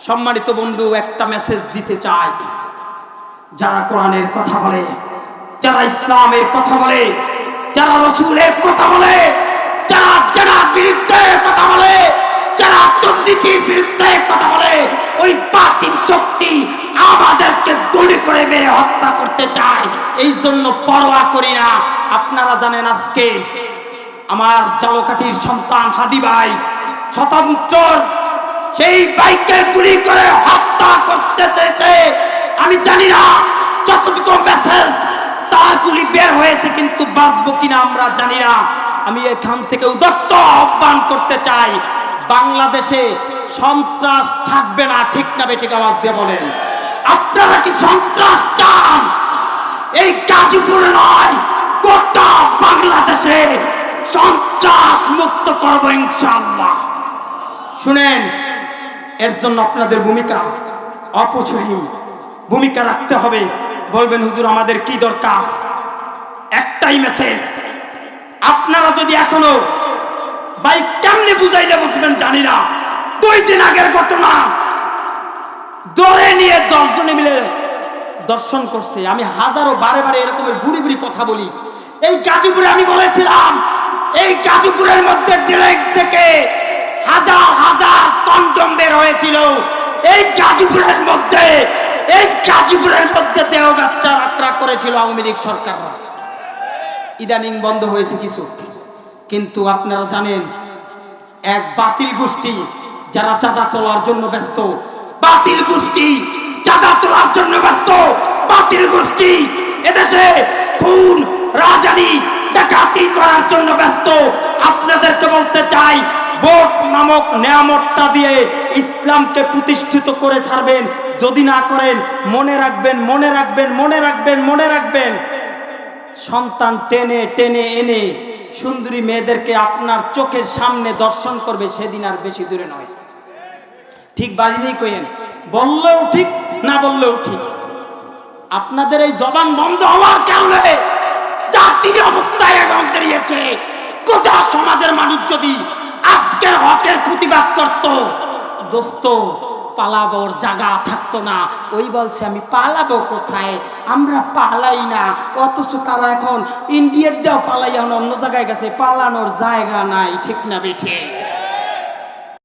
সম্মানিত বন্ধু, একটা মেসেজ দিতে চাই। যারা কোরআনের কথা বলে, যারা ইসলামের কথা বলে, যারা রসুলের কথা বলে, যারা জেনার বিরুদ্ধে কথা বলে, যারা দুর্নীতির বিরুদ্ধে কথা বলে, ওই বাতিল শক্তি আমাদেরকে গুলি করে মেরে হত্যা করতে চায়। এই জন্য পরোয়া করি না। আপনারা জানেন, আজকে আমার জালকাঠির সন্তান হাদি ভাই স্বতন্ত্র সেই বাইকে গুলি করে হত্যা করতে চেয়েছে। আমি জানি না যতটুকু মেসেজ তার গুলি বের হয়েছে, কিন্তু বাঁচবো কিনা আমরা জানি না। আমি এখান থেকে উদাত্ত আহ্বান করতে চাই, বাংলাদেশে সন্ত্রাস থাকবে না। ঠিক না বেঠিক আওয়াজ দিয়ে বলেন, আপনারা কি সন্ত্রাস চান? এই গাজীপুরে নয়, গোটা বাংলাদেশে সন্ত্রাস মুক্ত করবো ইনশাআল্লাহ। শুনেন, এর জন্য আপনাদের ভূমিকা অপরিসীম ভূমিকা রাখতে হবে। বলবেন হুজুর আমাদের কি দরকার? একটাই মেসেজ, আপনারা যদি এখনো বাইক কেমনে বুঝাইলে বুঝবেন জানি না। 2 দিন আগের ঘটনা, দৌড়ে নিয়ে 10 জনে মিলে দর্শন করছে। আমি হাজারো বারে বারে এরকমের বুড়ি বুড়ি কথা বলি। এই গাজীপুরে আমি বলেছিলাম, এই গাজীপুরের মধ্যে ডিরেক্ট থেকে হাজার হাজার কন্ডম বের হয়েছিল। এই গাজীপুরের মধ্যে দেহ ব্যবসা আক্রা করেছিল আওয়ামী লীগ সরকাররা। ইদানিং বন্ধ হয়েছে কিছু, কিন্তু আপনারা জানেন এক বাতিল গোষ্ঠী যারা চাঁদা তোলার জন্য ব্যস্ত, বাতিল গোষ্ঠী চাঁদা তোলার জন্য ব্যস্ত, বাতিল গোষ্ঠী এদেশে খুন রাজানি ডাকাতি করার জন্য ব্যস্ত। আপনাদেরকে বলতে চাই, ভোট নামক নিয়ামতটা দিয়ে ইসলামকে প্রতিষ্ঠিত করে ছাড়বেন। যদি না করেন, মনে রাখবেন, মনে রাখবেন, মনে রাখবেন, মনে রাখবেন, সন্তান টেনে টেনে এনে সুন্দরী মেয়েদেরকে আপনার চোখের সামনে দর্শন করবে, সেদিন আর বেশি দূরে নয়। ঠিক বাড়িতেই কইেন, বললেও ঠিক, না বললেও ঠিক। আপনাদের এই জবান বন্ধ হওয়ার কারণে জাতির অবস্থায় এখন দাঁড়িয়েছে। গোটা সমাজের মানুষ যদি আজকের হকের প্রতিবাদ করত, দোস্ত পালাবোর জায়গা থাকতো না। ওই বলছে আমি পালাবো কোথায়, আমরা পালাই না। অথচ তারা এখন ইন্ডিয়ার দেও পালাই, অন্য জায়গায় গেছে, পালানোর জায়গা নাই। ঠিক না বেঠিক?